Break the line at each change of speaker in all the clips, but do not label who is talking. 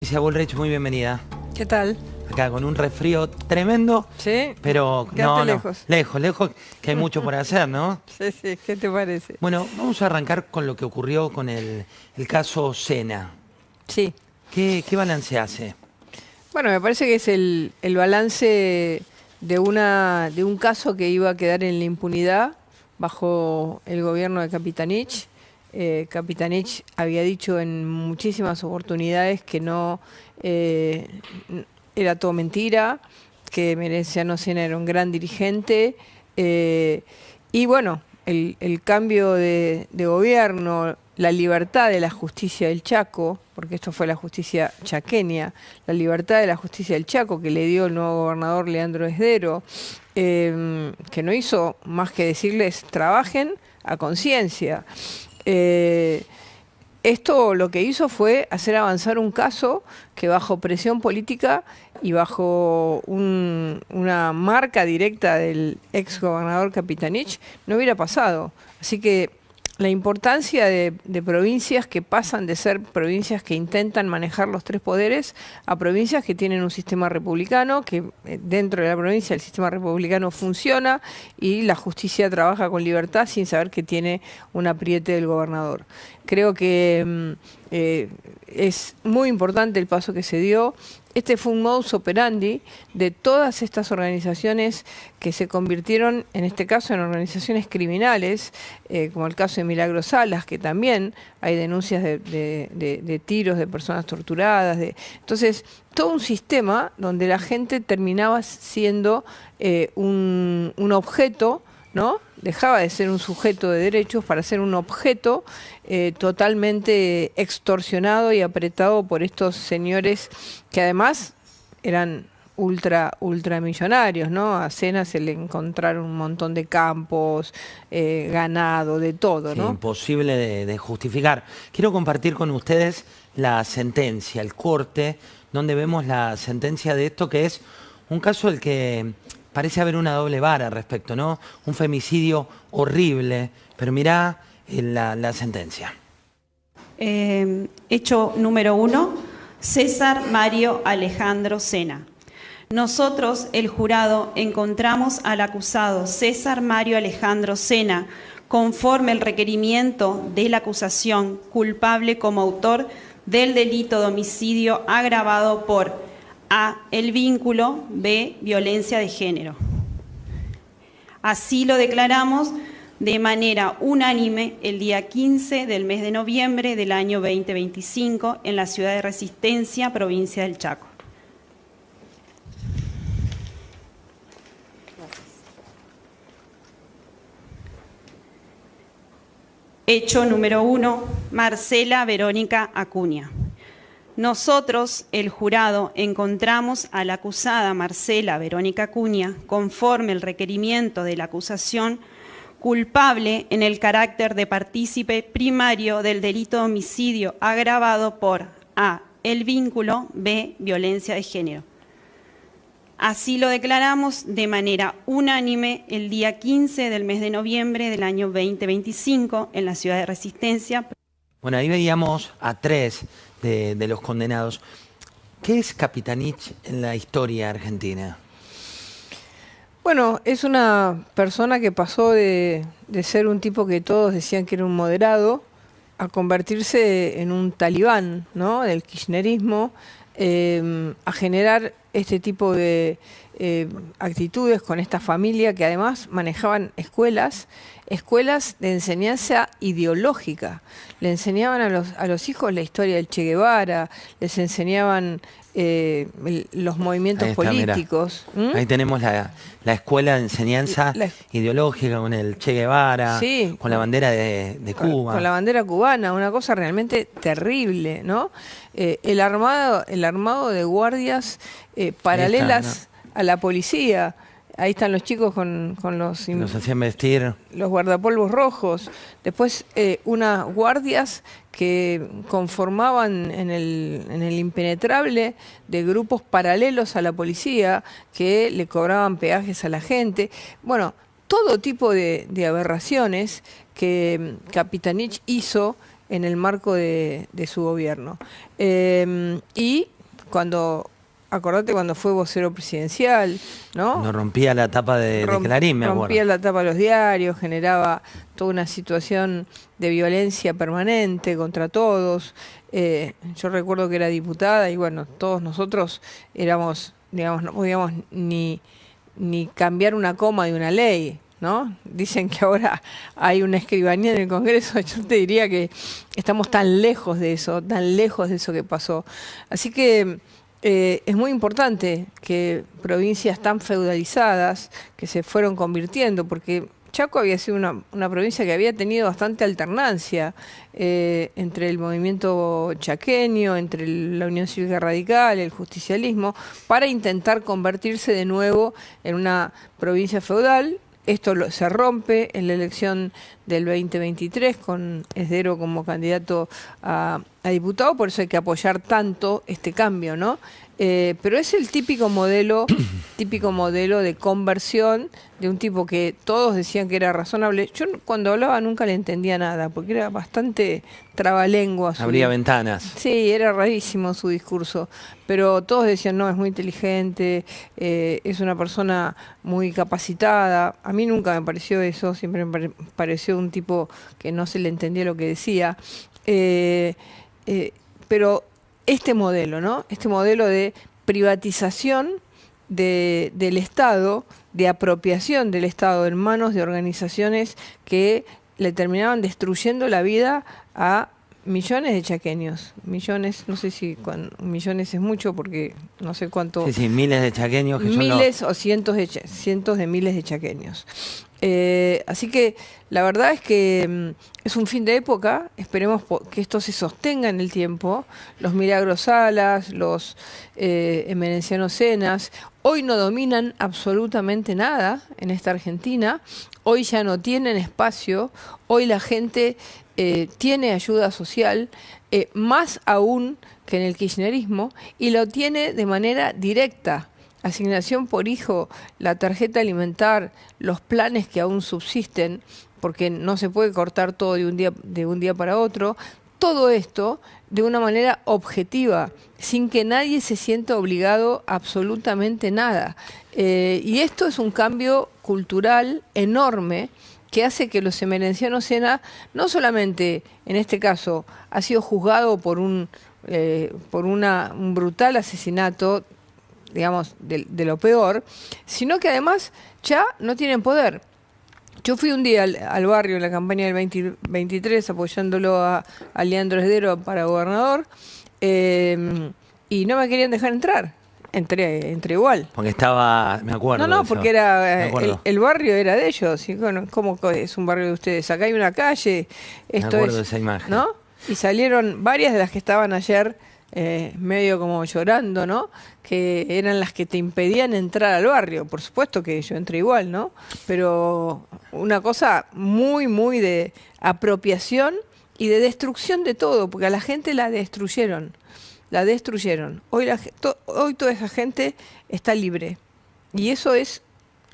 Patricia Bullrich, muy bienvenida.
¿Qué tal?
Acá con un resfrío tremendo.
Sí.
Pero
Quédate lejos.
lejos, que hay mucho por hacer, ¿no?
Sí, sí, ¿qué te parece?
Bueno, vamos a arrancar con lo que ocurrió con el caso Sena.
Sí.
¿Qué balance hace?
Bueno, me parece que es el balance de un caso que iba a quedar en la impunidad bajo el gobierno de Capitanich. Capitanich había dicho en muchísimas oportunidades que no era todo mentira, que Merenciano Sena era un gran dirigente, y bueno, el cambio de gobierno, la libertad de la justicia del Chaco, porque esto fue la justicia chaqueña, la libertad de la justicia del Chaco que le dio el nuevo gobernador Leandro Esdero, que no hizo más que decirles trabajen a conciencia. Esto lo que hizo fue hacer avanzar un caso que bajo presión política y bajo una marca directa del ex gobernador Capitanich no hubiera pasado. Así que la importancia de provincias que pasan de ser provincias que intentan manejar los tres poderes a provincias que tienen un sistema republicano, que dentro de la provincia el sistema republicano funciona y la justicia trabaja con libertad sin saber que tiene un apriete del gobernador. Creo que es muy importante el paso que se dio. Este fue un modus operandi de todas estas organizaciones que se convirtieron, en este caso, en organizaciones criminales, como el caso de Milagro Salas, que también hay denuncias de tiros de personas torturadas. Entonces, todo un sistema donde la gente terminaba siendo un objeto, ¿no? Dejaba de ser un sujeto de derechos para ser un objeto totalmente extorsionado y apretado por estos señores que además eran ultramillonarios, ¿no? A Sena se le encontraron un montón de campos, ganado, de todo, ¿no?
Sí, imposible de justificar. Quiero compartir con ustedes la sentencia, el corte, donde vemos la sentencia de esto, que es un caso del que parece haber una doble vara al respecto, ¿no? Un femicidio horrible, pero mirá la sentencia.
Hecho número 1, César Mario Alejandro Sena. Nosotros, el jurado, encontramos al acusado César Mario Alejandro Sena, conforme el requerimiento de la acusación, culpable como autor del delito de homicidio agravado por A, el vínculo, B, violencia de género. Así lo declaramos de manera unánime el día 15 del mes de noviembre del año 2025 en la ciudad de Resistencia, provincia del Chaco. Hecho número 1, Marcela Verónica Acuña. Nosotros, el jurado, encontramos a la acusada Marcela Verónica Acuña, conforme el requerimiento de la acusación, culpable en el carácter de partícipe primario del delito de homicidio agravado por A, el vínculo, B, violencia de género. Así lo declaramos de manera unánime el día 15 del mes de noviembre del año 2025 en la ciudad de Resistencia.
Bueno, ahí veíamos a 3 de los condenados. ¿Qué es Capitanich en la historia argentina?
Bueno, es una persona que pasó de ser un tipo que todos decían que era un moderado a convertirse en un talibán, ¿no? Del kirchnerismo, a generar este tipo de actitudes con esta familia que además manejaban escuelas de enseñanza ideológica. Le enseñaban a los hijos la historia del Che Guevara, les enseñaban los movimientos políticos.
Ahí tenemos la escuela de enseñanza ideológica con el Che Guevara, sí, con la bandera de Cuba.
Con la bandera cubana, una cosa realmente terrible, ¿no? El armado de guardias paralelas a la policía. Ahí están los chicos con
los hacían vestir.
Los guardapolvos rojos. Después unas guardias que conformaban en el impenetrable de grupos paralelos a la policía que le cobraban peajes a la gente. Bueno, todo tipo de aberraciones que Capitanich hizo en el marco de su gobierno. Y acordate cuando fue vocero presidencial, ¿no?
No rompía la tapa de Clarín, me acuerdo.
Rompía la tapa de los diarios, generaba toda una situación de violencia permanente contra todos. Yo recuerdo que era diputada y bueno, todos nosotros éramos, digamos, no podíamos ni cambiar una coma de una ley, ¿no? Dicen que ahora hay una escribanía en el Congreso. Yo te diría que estamos tan lejos de eso que pasó. Así que es muy importante que provincias tan feudalizadas que se fueron convirtiendo, porque Chaco había sido una provincia que había tenido bastante alternancia entre el movimiento chaqueño, entre la Unión Cívica Radical, el justicialismo, para intentar convertirse de nuevo en una provincia feudal. Esto se rompe en la elección del 2023 con Esdero como candidato a diputado, por eso hay que apoyar tanto este cambio, ¿no? Pero es el típico modelo de conversión de un tipo que todos decían que era razonable. Yo cuando hablaba nunca le entendía nada, porque era bastante trabalengua.
Abría ventanas.
Sí, era rarísimo su discurso, pero todos decían, no, es muy inteligente, es una persona muy capacitada. A mí nunca me pareció eso, siempre me pareció un tipo que no se le entendía lo que decía. Pero este modelo, ¿no? Este modelo de privatización del Estado, de apropiación del Estado en manos de organizaciones que le terminaban destruyendo la vida a millones de chaqueños. Millones, no sé si millones es mucho porque no sé cuánto.
Sí, sí, miles de chaqueños. Que
miles o cientos de miles de chaqueños. Así que la verdad es que es un fin de época. Esperemos que esto se sostenga en el tiempo. Los Milagros Salas, los Emerenciano Cenas, hoy no dominan absolutamente nada en esta Argentina. Hoy ya no tienen espacio. Hoy la gente tiene ayuda social, más aún que en el kirchnerismo, y lo tiene de manera directa. Asignación por hijo, la tarjeta alimentar, los planes que aún subsisten, porque no se puede cortar todo de un día para otro. Todo esto de una manera objetiva, sin que nadie se sienta obligado a absolutamente nada. Y esto es un cambio cultural enorme que hace que los Emerenciano Sena, no solamente en este caso ha sido juzgado por un brutal asesinato, digamos, de lo peor, sino que además ya no tienen poder. Yo fui un día al barrio en la campaña del 2023 apoyándolo a Leandro Esdero para gobernador y no me querían dejar entrar. Entré igual.
Porque estaba, me acuerdo.
No, porque era el barrio era de ellos. Y bueno, ¿cómo es un barrio de ustedes? Acá hay una calle. Esto
me acuerdo de
es,
esa imagen.
¿no? Y salieron varias de las que estaban ayer medio como llorando, ¿no? Que eran las que te impedían entrar al barrio. Por supuesto que yo entré igual, ¿no? Pero una cosa muy, muy de apropiación y de destrucción de todo, porque a la gente la destruyeron. La destruyeron. Hoy toda esa gente está libre. Y eso es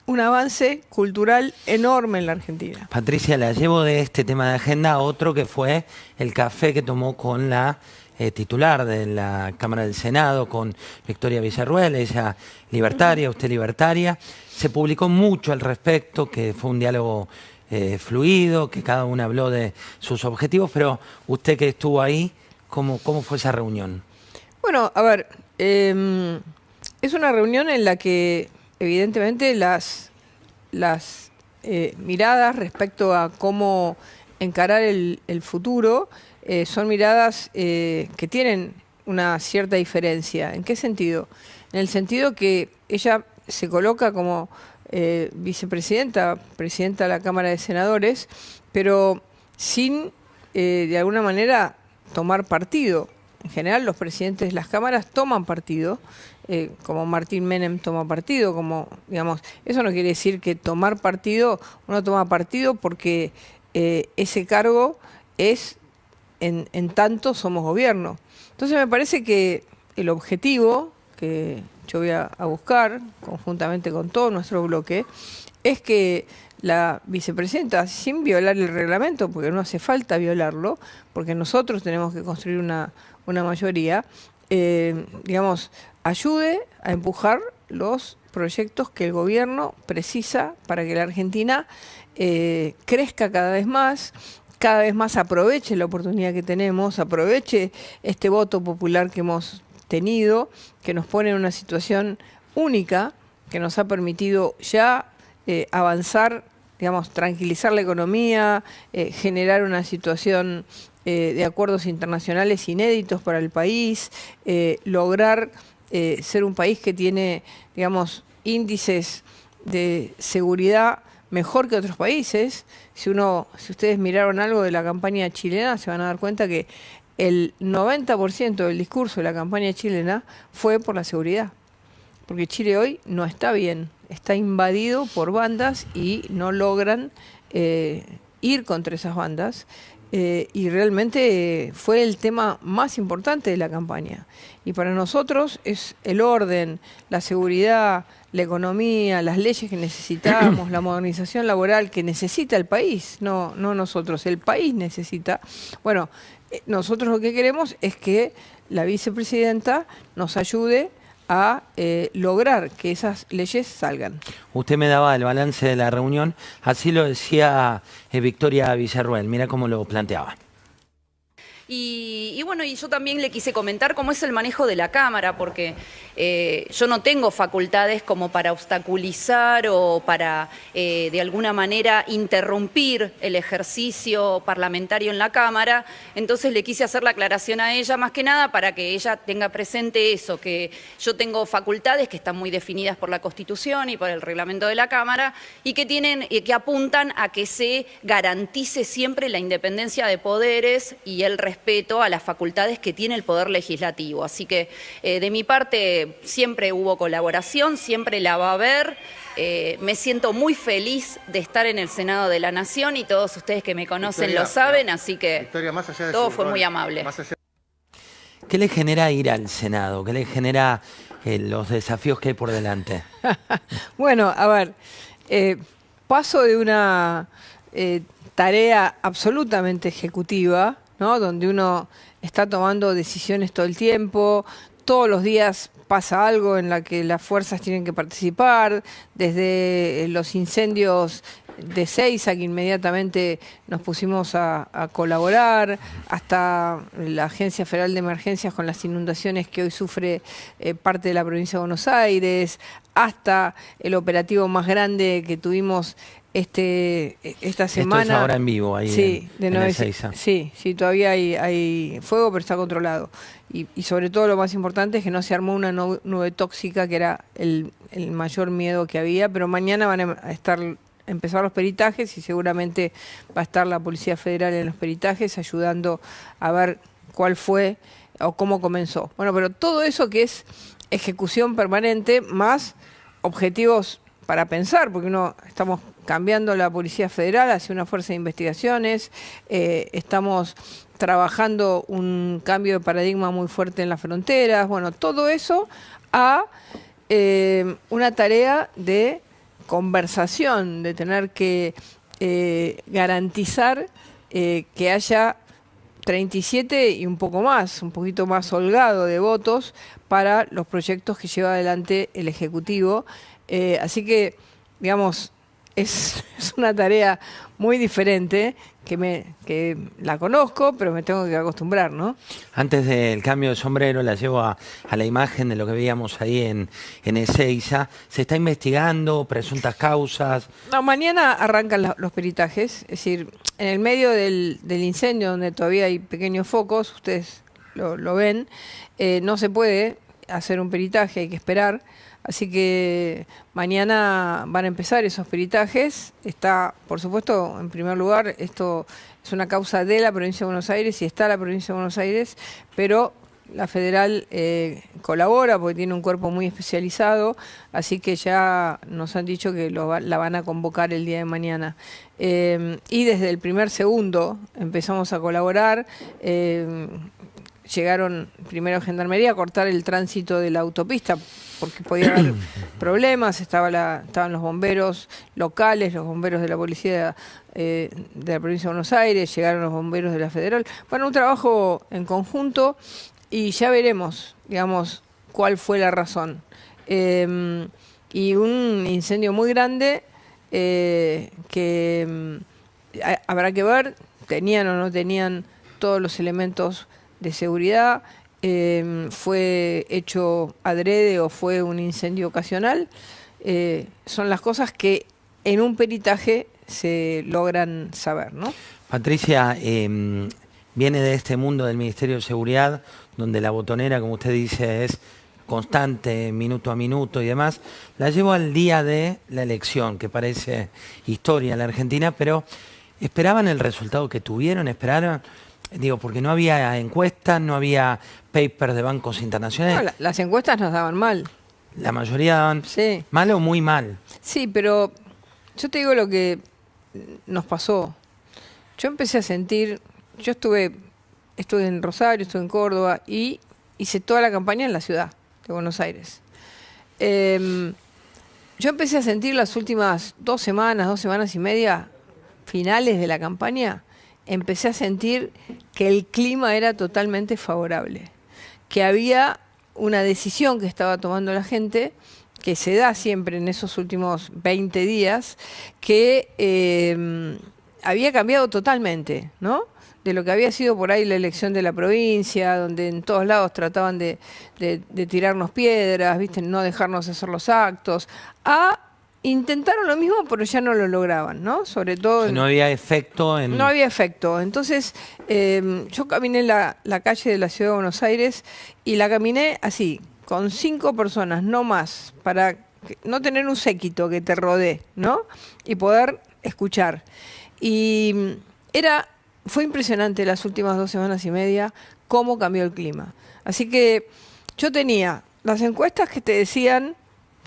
un avance cultural enorme en la Argentina.
Patricia, la llevo de este tema de agenda a otro que fue el café que tomó con la titular de la Cámara del Senado, con Victoria Villarruel, ella libertaria, usted libertaria. Se publicó mucho al respecto, que fue un diálogo fluido, que cada uno habló de sus objetivos, pero usted que estuvo ahí, ¿cómo fue esa reunión?
Bueno, a ver, es una reunión en la que evidentemente las miradas respecto a cómo encarar el futuro son miradas que tienen una cierta diferencia. ¿En qué sentido? En el sentido que ella se coloca como vicepresidenta, presidenta de la Cámara de Senadores, pero sin, de alguna manera, tomar partido. En general, los presidentes de las cámaras toman partido, como Martín Menem toma partido, como, digamos, eso no quiere decir que tomar partido, uno toma partido porque ese cargo es en tanto somos gobierno. Entonces me parece que el objetivo que yo voy a buscar, conjuntamente con todo nuestro bloque, es que la vicepresidenta, sin violar el reglamento, porque no hace falta violarlo, porque nosotros tenemos que construir una mayoría, digamos, ayude a empujar los proyectos que el gobierno precisa para que la Argentina crezca cada vez más aproveche la oportunidad que tenemos, aproveche este voto popular que hemos tenido, que nos pone en una situación única, que nos ha permitido ya avanzar, digamos, tranquilizar la economía, generar una situación de acuerdos internacionales inéditos para el país, lograr ser un país que tiene, digamos, índices de seguridad mejor que otros países. Si ustedes miraron algo de la campaña chilena, se van a dar cuenta que el 90% del discurso de la campaña chilena fue por la seguridad. Porque Chile hoy no está bien, está invadido por bandas y no logran ir contra esas bandas. Y realmente fue el tema más importante de la campaña. Y para nosotros es el orden, la seguridad, la economía, las leyes que necesitamos, la modernización laboral que necesita el país, no nosotros, el país necesita. Bueno, nosotros lo que queremos es que la vicepresidenta nos ayude a lograr que esas leyes salgan.
Usted me daba el balance de la reunión, así lo decía Victoria Villarruel, mira cómo lo planteaba.
Y bueno, y yo también le quise comentar cómo es el manejo de la Cámara, porque yo no tengo facultades como para obstaculizar o para, de alguna manera, interrumpir el ejercicio parlamentario en la Cámara. Entonces le quise hacer la aclaración a ella, más que nada, para que ella tenga presente eso, que yo tengo facultades que están muy definidas por la Constitución y por el reglamento de la Cámara, y que apuntan a que se garantice siempre la independencia de poderes y el respeto a las facultades que tiene el Poder Legislativo. Así que de mi parte siempre hubo colaboración, siempre la va a haber. Me siento muy feliz de estar en el Senado de la Nación y todos ustedes que me conocen
Victoria,
lo saben, así que
Victoria, más allá de
todo
su
fue
rol,
muy amable.
¿Qué le genera ir al Senado? ¿Qué le genera los desafíos que hay por delante?
Bueno, a ver, paso de una tarea absolutamente ejecutiva, ¿no? Donde uno está tomando decisiones todo el tiempo, todos los días pasa algo en la que las fuerzas tienen que participar, desde los incendios de Ezeiza, que inmediatamente nos pusimos a colaborar, hasta la Agencia Federal de Emergencias con las inundaciones que hoy sufre parte de la provincia de Buenos Aires, hasta el operativo más grande que tuvimos esta semana.
Esto es ahora en vivo, ahí
sí,
en Ezeiza.
Sí, todavía hay fuego, pero está controlado. Y sobre todo lo más importante es que no se armó una nube tóxica, que era el mayor miedo que había, pero mañana van a empezar los peritajes y seguramente va a estar la Policía Federal en los peritajes ayudando a ver cuál fue o cómo comenzó. Bueno, pero todo eso que es ejecución permanente más objetivos para pensar, porque estamos cambiando la Policía Federal hacia una fuerza de investigaciones, estamos trabajando un cambio de paradigma muy fuerte en las fronteras, bueno, todo eso a una tarea de conversación, de tener que garantizar que haya 37 y un poco más, un poquito más holgado de votos para los proyectos que lleva adelante el Ejecutivo. Así que, digamos, es una tarea muy diferente que la conozco, pero me tengo que acostumbrar, ¿no?
Antes del cambio de sombrero, la llevo a la imagen de lo que veíamos ahí en Ezeiza. ¿Se está investigando presuntas causas?
No, mañana arrancan los peritajes, es decir, en el medio del incendio, donde todavía hay pequeños focos, ustedes lo ven, no se puede hacer un peritaje, hay que esperar. Así que mañana van a empezar esos peritajes. Está, por supuesto, en primer lugar, esto es una causa de la provincia de Buenos Aires y está la provincia de Buenos Aires, pero la federal colabora porque tiene un cuerpo muy especializado, así que ya nos han dicho que la van a convocar el día de mañana. Y desde el primer segundo empezamos a colaborar. llegaron primero Gendarmería a cortar el tránsito de la autopista porque podía haber problemas, estaban los bomberos locales, los bomberos de la policía de la provincia de Buenos Aires, llegaron los bomberos de la Federal. Bueno, un trabajo en conjunto y ya veremos, digamos, cuál fue la razón. Y un incendio muy grande que habrá que ver, tenían o no tenían todos los elementos de seguridad, fue hecho adrede o fue un incendio ocasional. Son las cosas que en un peritaje se logran saber, ¿no?
Patricia, viene de este mundo del Ministerio de Seguridad, donde la botonera, como usted dice, es constante, minuto a minuto y demás. La llevo al día de la elección, que parece historia en la Argentina, pero ¿esperaban el resultado que tuvieron? ¿Esperaron? Digo, porque no había encuestas, no había papers de bancos internacionales.
No, las encuestas nos daban mal.
La mayoría daban mal o muy mal.
Sí, pero yo te digo lo que nos pasó. Yo empecé a sentir, yo estuve en Rosario, estuve en Córdoba y hice toda la campaña en la ciudad de Buenos Aires. Yo empecé a sentir las últimas 2 semanas y media finales de la campaña, empecé a sentir que el clima era totalmente favorable, que había una decisión que estaba tomando la gente, que se da siempre en esos últimos 20 días, que había cambiado totalmente, ¿no? De lo que había sido por ahí la elección de la provincia, donde en todos lados trataban de tirarnos piedras, ¿viste? No dejarnos hacer los actos, intentaron lo mismo, pero ya no lo lograban, ¿no? Sobre todo...
No había efecto en...
No había efecto. Entonces, yo caminé la calle de la Ciudad de Buenos Aires y la caminé así, con 5 personas, no más, para no tener un séquito que te rodee, ¿no? Y poder escuchar. Y fue impresionante las últimas 2 semanas y media cómo cambió el clima. Así que yo tenía las encuestas que te decían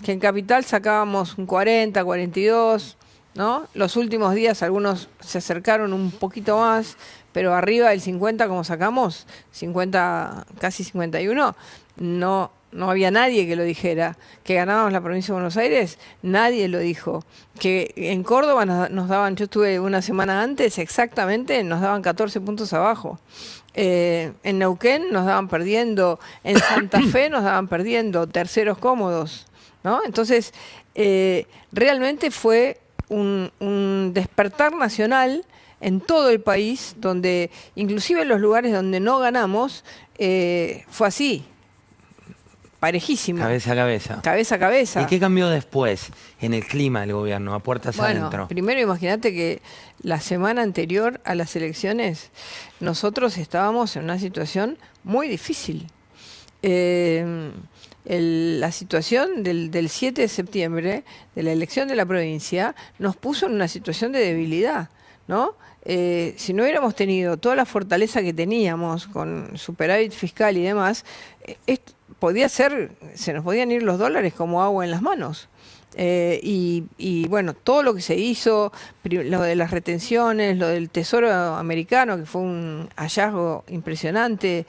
que en Capital sacábamos un 40, 42, ¿no? Los últimos días algunos se acercaron un poquito más, pero arriba del 50 como sacamos, 50, casi 51, no había nadie que lo dijera. Que ganábamos la provincia de Buenos Aires, nadie lo dijo. Que en Córdoba nos daban, yo estuve una semana antes, exactamente, nos daban 14 puntos abajo. En Neuquén nos daban perdiendo, en Santa Fe nos daban perdiendo, terceros cómodos, ¿no? Entonces, realmente fue un despertar nacional en todo el país, donde inclusive en los lugares donde no ganamos, fue así, parejísimo.
Cabeza a cabeza.
Cabeza a cabeza.
¿Y qué cambió después en el clima del gobierno, a puertas adentro?
Primero imagínate que la semana anterior a las elecciones nosotros estábamos en una situación muy difícil. La situación del 7 de septiembre, de la elección de la provincia, nos puso en una situación de debilidad, ¿no? Si no hubiéramos tenido toda la fortaleza que teníamos con superávit fiscal y demás, se nos podían ir los dólares como agua en las manos. Y bueno, todo lo que se hizo, lo de las retenciones, lo del Tesoro americano, que fue un hallazgo impresionante,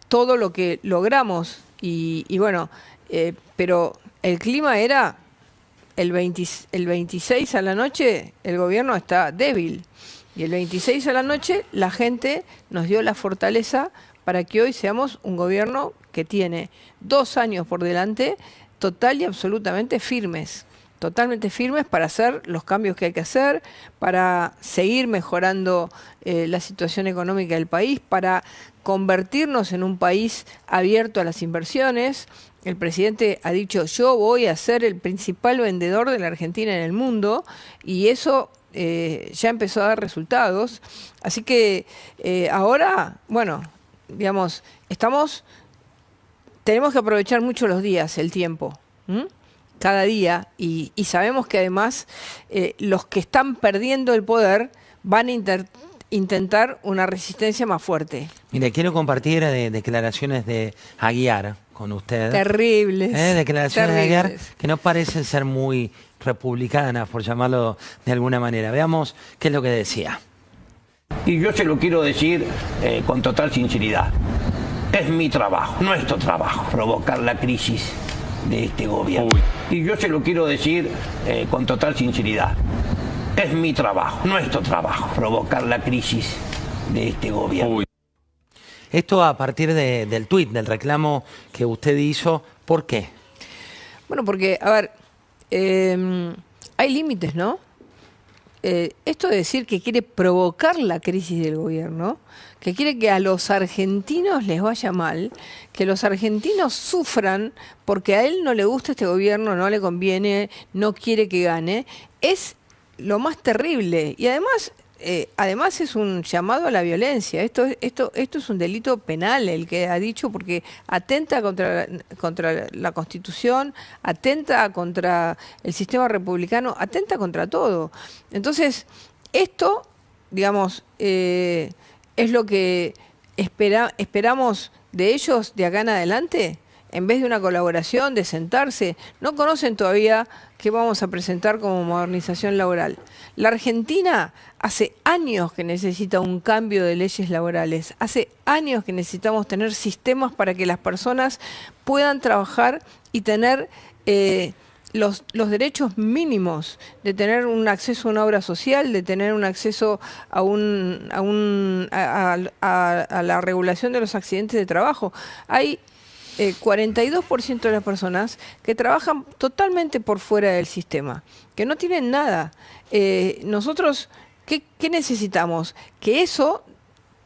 todo lo que logramos, y bueno, pero el clima era el 26 a la noche, el gobierno está débil, y el 26 a la noche la gente nos dio la fortaleza para que hoy seamos un gobierno que tiene 2 años por delante total y absolutamente firmes, totalmente firmes para hacer los cambios que hay que hacer, para seguir mejorando la situación económica del país, para convertirnos en un país abierto a las inversiones. El presidente ha dicho, yo voy a ser el principal vendedor de la Argentina en el mundo, y eso ya empezó a dar resultados. Así que ahora, bueno, digamos, tenemos que aprovechar mucho los días, el tiempo, cada día, y sabemos que además los que están perdiendo el poder van a intentar una resistencia más fuerte.
Mire, quiero compartir declaraciones de Aguiar con usted.
Terribles.
Declaraciones
terribles.
de Aguiar que no parecen ser muy republicanas, por llamarlo de alguna manera. Veamos qué es lo que decía.
Y yo se lo quiero decir con total sinceridad. Es mi trabajo, nuestro trabajo, provocar la crisis de este gobierno. Y yo se lo quiero decir con total sinceridad. Es mi trabajo, nuestro trabajo, provocar la crisis de este gobierno.
Esto a partir del tuit, del reclamo que usted hizo. ¿Por qué?
Bueno, porque, a ver, hay límites, ¿no? Esto de decir que quiere provocar la crisis del gobierno, que quiere que a los argentinos les vaya mal, que los argentinos sufran porque a él no le gusta este gobierno, no le conviene, no quiere que gane, es lo más terrible. Y además es un llamado a la violencia. Esto es un delito penal, el que ha dicho, porque atenta contra la Constitución, atenta contra el sistema republicano, atenta contra todo. Entonces, esto, digamos, es lo que esperamos de ellos de acá en adelante. En vez de una colaboración, de sentarse, no conocen todavía qué vamos a presentar como modernización laboral. La Argentina hace años que necesita un cambio de leyes laborales, hace años que necesitamos tener sistemas para que las personas puedan trabajar y tener los derechos mínimos, de tener un acceso a una obra social, de tener un acceso a la regulación de los accidentes de trabajo. Hay 42% de las personas que trabajan totalmente por fuera del sistema, que no tienen nada. Nosotros, ¿qué necesitamos? Que eso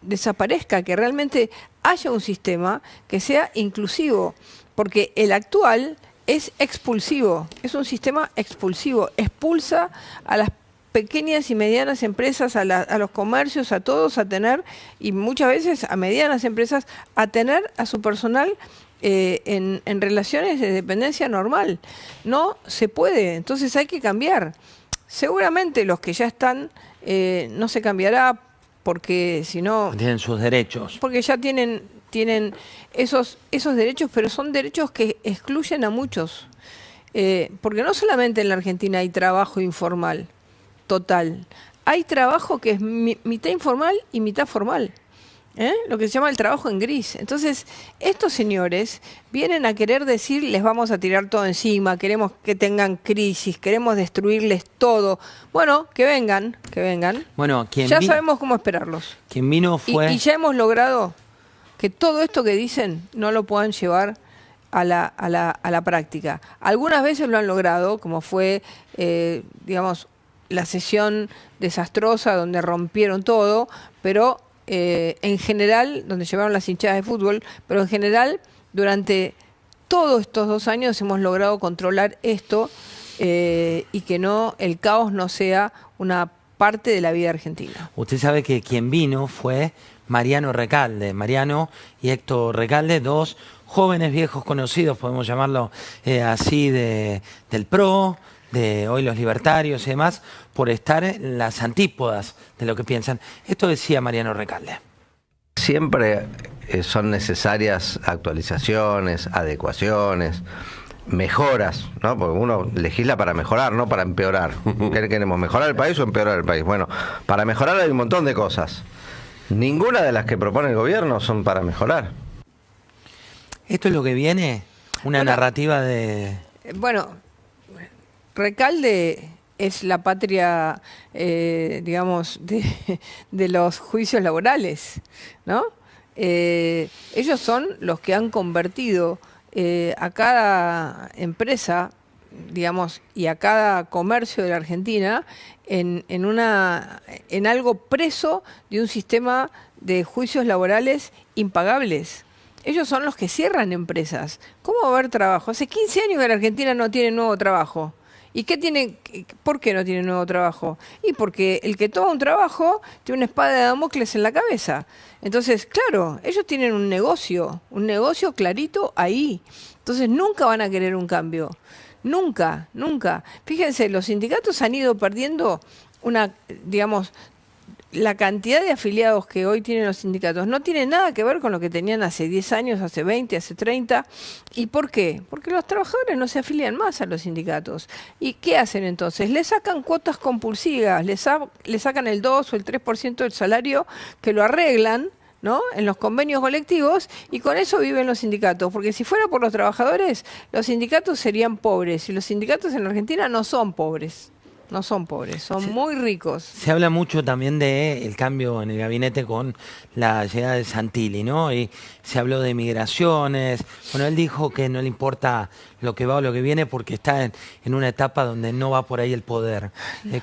desaparezca, que realmente haya un sistema que sea inclusivo, porque el actual es expulsivo, es un sistema expulsivo, expulsa a las pequeñas y medianas empresas, a los comercios, a todos a tener, y muchas veces a medianas empresas, a tener a su personal en relaciones de dependencia normal. No se puede, entonces hay que cambiar. Seguramente los que ya están no se cambiará porque si no...
Tienen sus derechos.
Porque ya tienen esos derechos, pero son derechos que excluyen a muchos. Porque no solamente en la Argentina hay trabajo informal, total. Hay trabajo que es mitad informal y mitad formal. Lo que se llama el trabajo en gris. Entonces, estos señores vienen a querer decir, les vamos a tirar todo encima, queremos que tengan crisis, queremos destruirles todo. Bueno, que vengan.
Bueno,
ya sabemos cómo esperarlos.
Quien vino fue...
Y ya hemos logrado que todo esto que dicen no lo puedan llevar a la práctica. Algunas veces lo han logrado, como fue, digamos, la sesión desastrosa donde rompieron todo, pero... en general, donde llevaron las hinchadas de fútbol, pero en general, durante todos estos 2 años hemos logrado controlar esto y que el caos no sea una parte de la vida argentina.
Usted sabe que quien vino fue Mariano Recalde. Mariano y Héctor Recalde, 2 jóvenes viejos conocidos, podemos llamarlo así, del PRO, de hoy los libertarios y demás, por estar en las antípodas de lo que piensan. Esto decía Mariano Recalde.
Siempre son necesarias actualizaciones, adecuaciones, mejoras, ¿no? Porque uno legisla para mejorar, no para empeorar. ¿Qué queremos? ¿Mejorar el país o empeorar el país? Bueno, para mejorar hay un montón de cosas. Ninguna de las que propone el gobierno son para mejorar.
¿Esto es lo que viene? ¿Una narrativa de...?
Bueno... Recalde es la patria, digamos, de los juicios laborales, ¿no? Ellos son los que han convertido a cada empresa, digamos, y a cada comercio de la Argentina en algo preso de un sistema de juicios laborales impagables. Ellos son los que cierran empresas. ¿Cómo va a haber trabajo? Hace 15 años que la Argentina no tiene nuevo trabajo. ¿Y por qué no tiene nuevo trabajo? Y porque el que toma un trabajo tiene una espada de Damocles en la cabeza. Entonces, claro, ellos tienen un negocio clarito ahí. Entonces nunca van a querer un cambio. Nunca. Fíjense, los sindicatos han ido perdiendo la cantidad de afiliados que hoy tienen los sindicatos no tiene nada que ver con lo que tenían hace 10 años, hace 20, hace 30. ¿Y por qué? Porque los trabajadores no se afilian más a los sindicatos. ¿Y qué hacen entonces? Le sacan cuotas compulsivas, le sacan el 2 o el 3% del salario, que lo arreglan, ¿no?, en los convenios colectivos, y con eso viven los sindicatos. Porque si fuera por los trabajadores, los sindicatos serían pobres. Y los sindicatos en Argentina no son pobres. No son pobres, son muy ricos.
Se habla mucho también del cambio en el gabinete con la llegada de Santilli, ¿no? Y se habló de migraciones. Bueno, él dijo que no le importa lo que va o lo que viene porque está en una etapa donde no va por ahí el poder.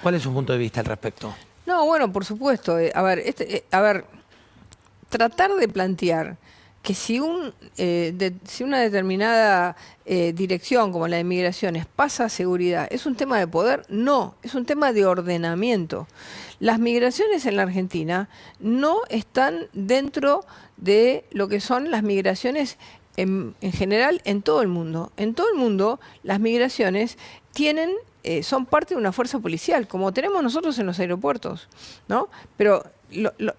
¿Cuál es su punto de vista al respecto?
No, bueno, por supuesto. A ver, tratar de plantear que si una determinada dirección, como la de migraciones, pasa a seguridad, ¿es un tema de poder? No, es un tema de ordenamiento. Las migraciones en la Argentina no están dentro de lo que son las migraciones en general en todo el mundo. En todo el mundo, las migraciones son parte de una fuerza policial, como tenemos nosotros en los aeropuertos, ¿no? Pero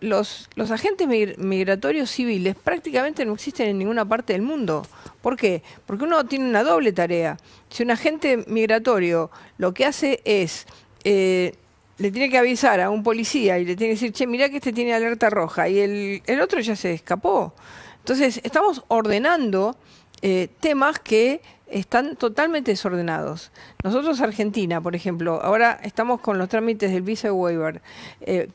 los agentes migratorios civiles prácticamente no existen en ninguna parte del mundo. ¿Por qué? Porque uno tiene una doble tarea. Si un agente migratorio lo que hace es, le tiene que avisar a un policía y le tiene que decir, che, mirá que este tiene alerta roja, y el otro ya se escapó. Entonces, estamos ordenando temas que están totalmente desordenados. Nosotros, Argentina, por ejemplo, ahora estamos con los trámites del visa waiver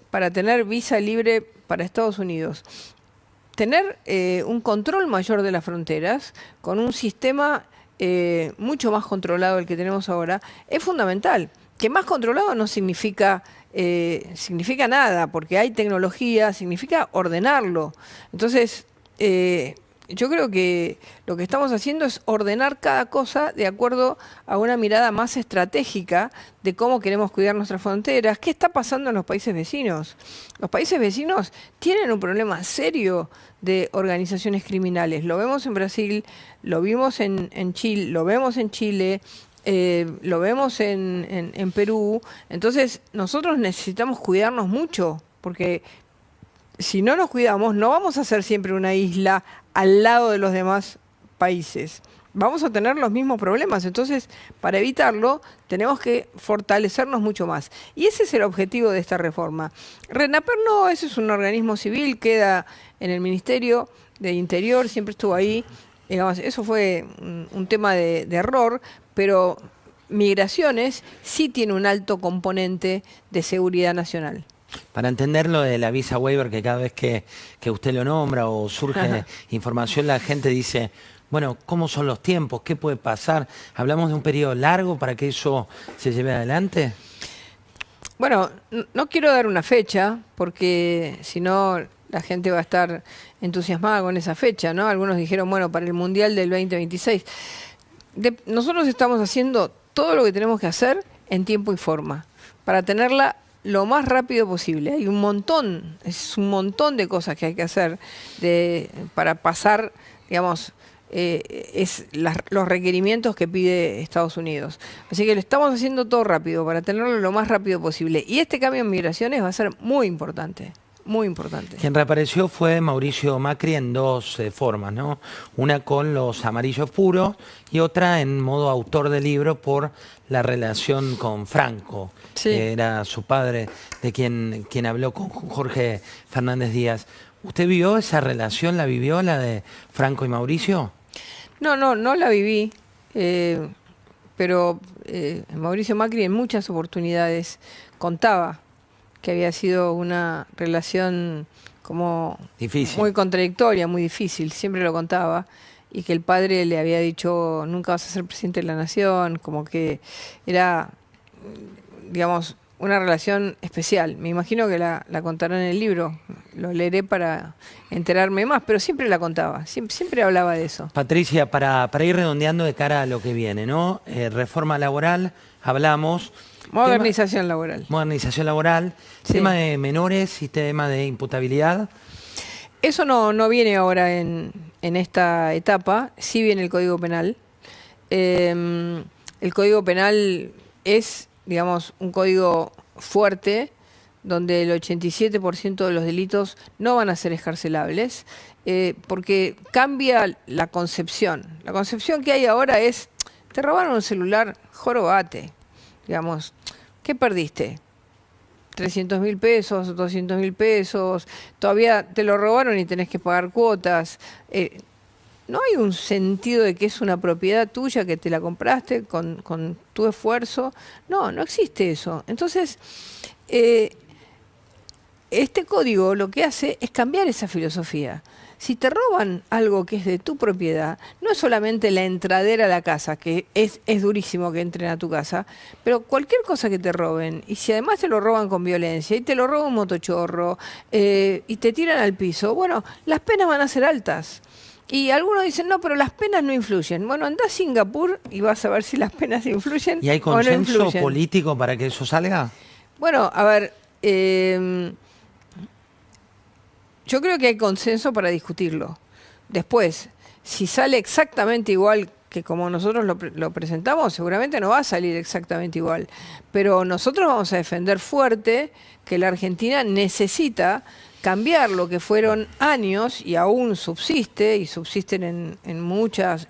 para tener visa libre para Estados Unidos. Tener un control mayor de las fronteras con un sistema mucho más controlado del que tenemos ahora es fundamental. Que más controlado no significa nada, porque hay tecnología, significa ordenarlo. Entonces, yo creo que lo que estamos haciendo es ordenar cada cosa de acuerdo a una mirada más estratégica de cómo queremos cuidar nuestras fronteras. ¿Qué está pasando en los países vecinos? Los países vecinos tienen un problema serio de organizaciones criminales. Lo vemos en Brasil, lo vimos en Chile, lo vemos en Chile, lo vemos en Perú. Entonces, nosotros necesitamos cuidarnos mucho, porque si no nos cuidamos, no vamos a ser siempre una isla al lado de los demás países. Vamos a tener los mismos problemas. Entonces, para evitarlo, tenemos que fortalecernos mucho más. Y ese es el objetivo de esta reforma. RENAPER no, ese es un organismo civil, queda en el Ministerio de Interior, siempre estuvo ahí. Digamos, eso fue un tema de error, pero migraciones sí tiene un alto componente de seguridad nacional.
Para entender lo de la visa waiver, que cada vez que usted lo nombra o surge información, la gente dice, bueno, ¿cómo son los tiempos? ¿Qué puede pasar? ¿Hablamos de un periodo largo para que eso se lleve adelante?
Bueno, no quiero dar una fecha, porque si no la gente va a estar entusiasmada con esa fecha, ¿no? Algunos dijeron, bueno, para el Mundial del 2026. Nosotros estamos haciendo todo lo que tenemos que hacer en tiempo y forma, para tenerla lo más rápido posible. Hay un montón de cosas que hay que hacer para pasar, digamos, los requerimientos que pide Estados Unidos. Así que lo estamos haciendo todo rápido para tenerlo lo más rápido posible. Y este cambio en migraciones va a ser muy importante. Muy importante.
Quien reapareció fue Mauricio Macri en dos formas, ¿no? Una con los amarillos puros y otra en modo autor de libro por la relación con Franco, sí, que era su padre, de quien habló con Jorge Fernández Díaz. ¿Usted vio esa relación? ¿La vivió, la de Franco y Mauricio?
No la viví, pero Mauricio Macri en muchas oportunidades contaba que había sido una relación como difícil, muy contradictoria, muy difícil, siempre lo contaba, y que el padre le había dicho, nunca vas a ser presidente de la nación, como que era, digamos, una relación especial. Me imagino que la contarán en el libro, lo leeré para enterarme más, pero siempre la contaba, siempre hablaba de eso.
Patricia, para ir redondeando de cara a lo que viene, ¿no? Reforma laboral, hablamos.
Modernización laboral.
Modernización laboral, sí. Tema de menores y tema de imputabilidad.
Eso no viene ahora en esta etapa, sí viene el Código Penal. El Código Penal es, digamos, un código fuerte, donde el 87% de los delitos no van a ser excarcelables, porque cambia la concepción. La concepción que hay ahora es, te robaron un celular, jorobate. Digamos, ¿qué perdiste? 300.000 pesos, 200.000 pesos, todavía te lo robaron y tenés que pagar cuotas. No hay un sentido de que es una propiedad tuya que te la compraste con tu esfuerzo. No, no existe eso. Entonces, este código lo que hace es cambiar esa filosofía. Si te roban algo que es de tu propiedad, no es solamente la entradera a la casa, que es durísimo que entren a tu casa, pero cualquier cosa que te roben, y si además te lo roban con violencia, y te lo roba un motochorro, y te tiran al piso, bueno, las penas van a ser altas. Y algunos dicen, no, pero las penas no influyen. Bueno, anda a Singapur y vas a ver si las penas influyen o no influyen.
¿Y hay consenso político para que eso salga?
Bueno, a ver, yo creo que hay consenso para discutirlo. Después, si sale exactamente igual que como nosotros lo presentamos, seguramente no va a salir exactamente igual. Pero nosotros vamos a defender fuerte que la Argentina necesita cambiar lo que fueron años y aún subsiste, y subsisten en muchos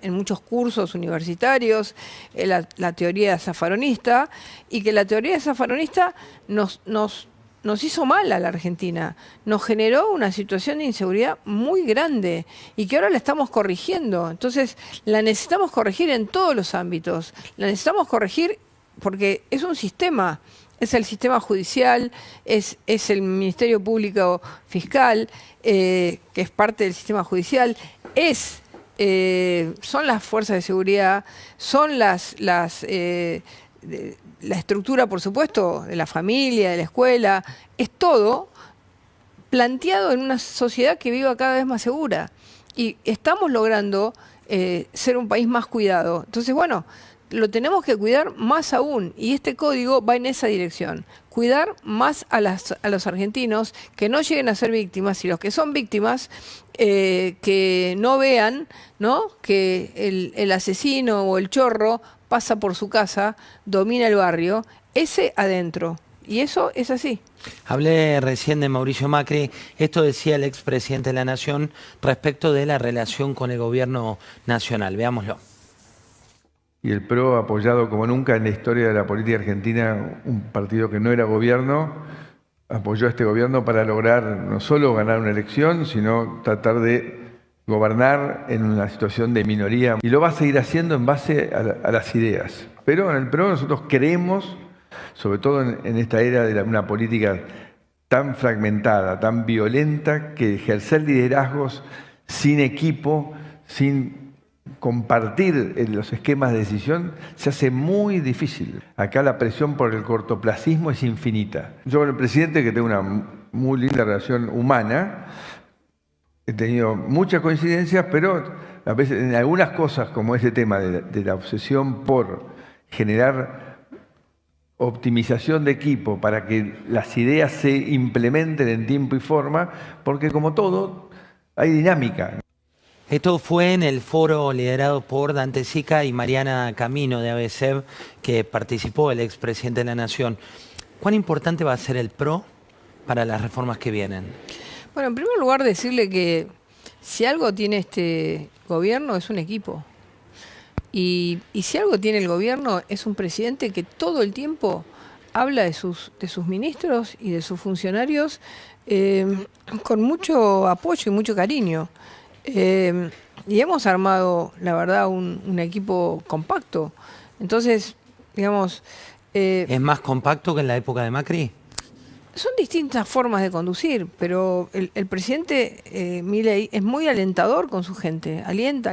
cursos universitarios, la teoría zafaronista, y que la teoría zafaronista nos hizo mal a la Argentina, nos generó una situación de inseguridad muy grande y que ahora la estamos corrigiendo. Entonces, la necesitamos corregir en todos los ámbitos, la necesitamos corregir porque es un sistema. Es el sistema judicial, es el Ministerio Público Fiscal, que es parte del sistema judicial, son las fuerzas de seguridad, son la estructura, por supuesto, de la familia, de la escuela, es todo planteado en una sociedad que viva cada vez más segura. Y estamos logrando ser un país más cuidado. Entonces, bueno, lo tenemos que cuidar más aún, y este código va en esa dirección. Cuidar más a los argentinos, que no lleguen a ser víctimas, y los que son víctimas, que no vean, ¿no?, que el asesino o el chorro pasa por su casa, domina el barrio, ese adentro. Y eso es así.
Hablé recién de Mauricio Macri. Esto decía el expresidente de la Nación respecto de la relación con el gobierno nacional. Veámoslo.
Y el PRO, apoyado como nunca en la historia de la política argentina, un partido que no era gobierno, apoyó a este gobierno para lograr no solo ganar una elección, sino tratar de gobernar en una situación de minoría. Y lo va a seguir haciendo en base a las ideas. Pero en el PRO nosotros creemos, sobre todo en esta era de una política tan fragmentada, tan violenta, que ejercer liderazgos sin equipo, sin compartir los esquemas de decisión se hace muy difícil. Acá la presión por el cortoplacismo es infinita. Yo con el presidente, que tengo una muy linda relación humana, he tenido muchas coincidencias, pero a veces en algunas cosas, como este tema de la obsesión por generar optimización de equipo para que las ideas se implementen en tiempo y forma, porque como todo, hay dinámica.
Esto fue en el foro liderado por Dante Sica y Mariana Camino de ABCEB, que participó el expresidente de la Nación. ¿Cuán importante va a ser el PRO para las reformas que vienen?
Bueno, en primer lugar decirle que si algo tiene este gobierno es un equipo. Y si algo tiene el gobierno es un presidente que todo el tiempo habla de sus ministros y de sus funcionarios con mucho apoyo y mucho cariño. Y hemos armado, la verdad, un equipo compacto. Entonces, digamos...
¿Es más compacto que en la época de Macri?
Son distintas formas de conducir, pero el presidente Milei es muy alentador con su gente. Alienta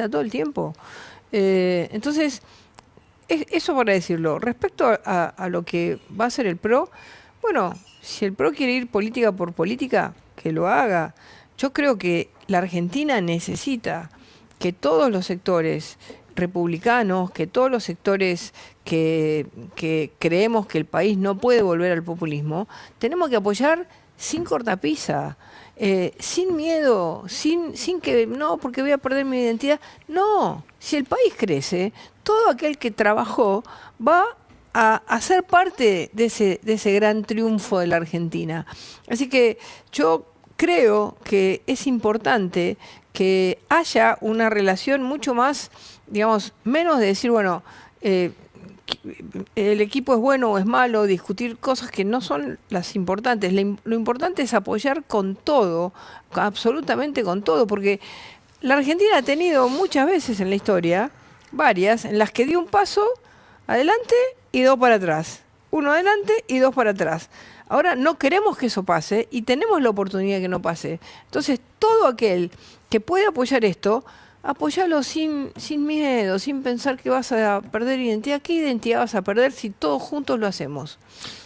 todo el tiempo. Entonces, eso para decirlo. Respecto a lo que va a ser el PRO, bueno, si el PRO quiere ir política por política, que lo haga. Yo creo que la Argentina necesita que todos los sectores republicanos, que todos los sectores que creemos que el país no puede volver al populismo, tenemos que apoyar sin cortapisa, sin miedo, sin que no, porque voy a perder mi identidad. No, si el país crece, todo aquel que trabajó va a ser parte de ese gran triunfo de la Argentina. Así que yo creo que es importante que haya una relación mucho más, digamos, menos de decir, bueno, el equipo es bueno o es malo, discutir cosas que no son las importantes. Lo importante es apoyar con todo, absolutamente con todo, porque la Argentina ha tenido muchas veces en la historia, varias, en las que dio un paso adelante y dos para atrás. Uno adelante y dos para atrás. Ahora no queremos que eso pase y tenemos la oportunidad de que no pase. Entonces, todo aquel que puede apoyar esto, apóyalo sin miedo, sin pensar que vas a perder identidad. ¿Qué identidad vas a perder si todos juntos lo hacemos?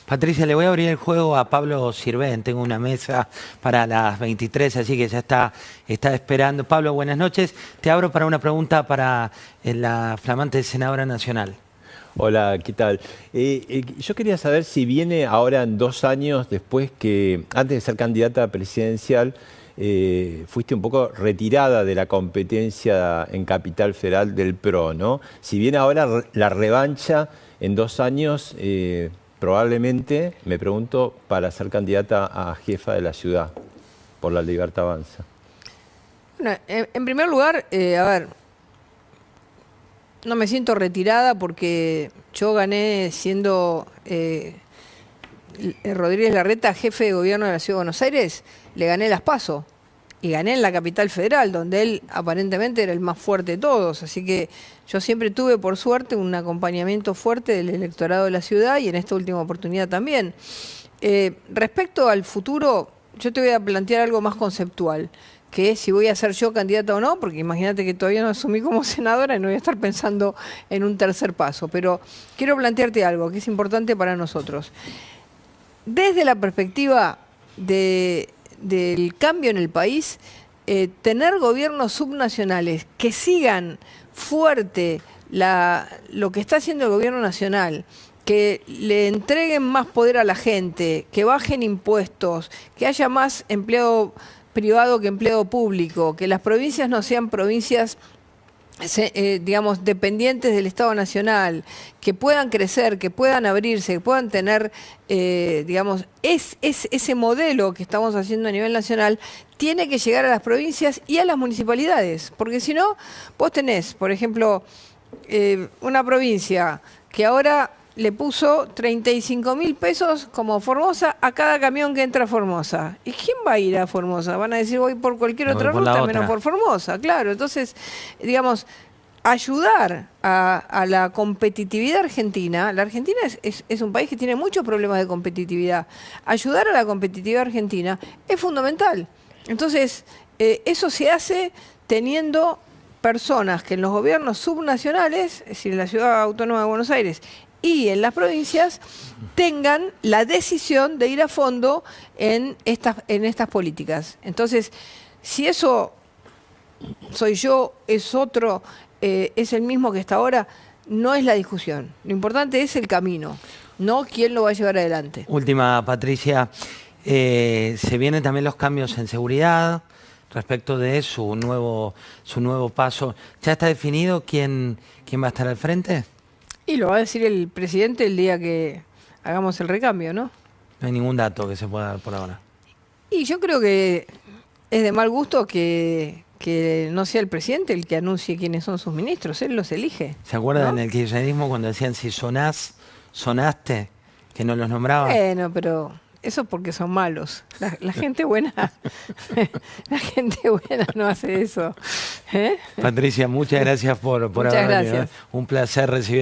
Patricia, le voy a abrir el juego a Pablo Sirven. Tengo una mesa para las 23, así que ya está esperando. Pablo, buenas noches. Te abro para una pregunta para la flamante senadora nacional.
Hola, ¿qué tal? Yo quería saber si viene ahora en 2 años después que, antes de ser candidata presidencial, fuiste un poco retirada de la competencia en Capital Federal del PRO, ¿no? Si viene ahora la revancha en 2 años, probablemente, me pregunto, para ser candidata a jefa de la ciudad, por La Libertad Avanza.
Bueno, en primer lugar, a ver, no me siento retirada porque yo gané siendo Rodríguez Larreta jefe de gobierno de la Ciudad de Buenos Aires, le gané las PASO y gané en la Capital Federal, donde él aparentemente era el más fuerte de todos. Así que yo siempre tuve, por suerte, un acompañamiento fuerte del electorado de la ciudad y en esta última oportunidad también. Respecto al futuro, yo te voy a plantear algo más conceptual, que es si voy a ser yo candidata o no, porque imagínate que todavía no asumí como senadora y no voy a estar pensando en un tercer paso. Pero quiero plantearte algo que es importante para nosotros. Desde la perspectiva del cambio en el país, tener gobiernos subnacionales que sigan fuerte lo que está haciendo el gobierno nacional, que le entreguen más poder a la gente, que bajen impuestos, que haya más empleo privado que empleo público, que las provincias no sean provincias digamos, dependientes del Estado Nacional, que puedan crecer, que puedan abrirse, que puedan tener, digamos, ese modelo que estamos haciendo a nivel nacional, tiene que llegar a las provincias y a las municipalidades, porque si no, vos tenés, por ejemplo, una provincia que ahora le puso 35.000 pesos como Formosa a cada camión que entra a Formosa. ¿Y quién va a ir a Formosa? Van a decir, voy por cualquier otra ruta, menos por Formosa. Claro, entonces, digamos, ayudar a la competitividad argentina. La Argentina es un país que tiene muchos problemas de competitividad. Ayudar a la competitividad argentina es fundamental. Entonces, eso se hace teniendo personas que en los gobiernos subnacionales, es decir, en la Ciudad Autónoma de Buenos Aires, y en las provincias tengan la decisión de ir a fondo en estas políticas. Entonces, si eso soy yo, es otro, es el mismo que está ahora, no es la discusión. Lo importante es el camino, no quién lo va a llevar adelante.
Última, Patricia. Se vienen también los cambios en seguridad respecto de su nuevo paso. ¿Ya está definido quién va a estar al frente?
Y lo va a decir el presidente el día que hagamos el recambio, ¿no?
No hay ningún dato que se pueda dar por ahora.
Y yo creo que es de mal gusto que no sea el presidente el que anuncie quiénes son sus ministros. Él los elige.
¿Se acuerdan
¿no?
en el kirchnerismo cuando decían si sonaste, que no los nombraban?
Bueno, pero eso porque son malos. La gente buena, la gente buena no hace eso.
Patricia, muchas gracias por haber venido. Un placer recibirla.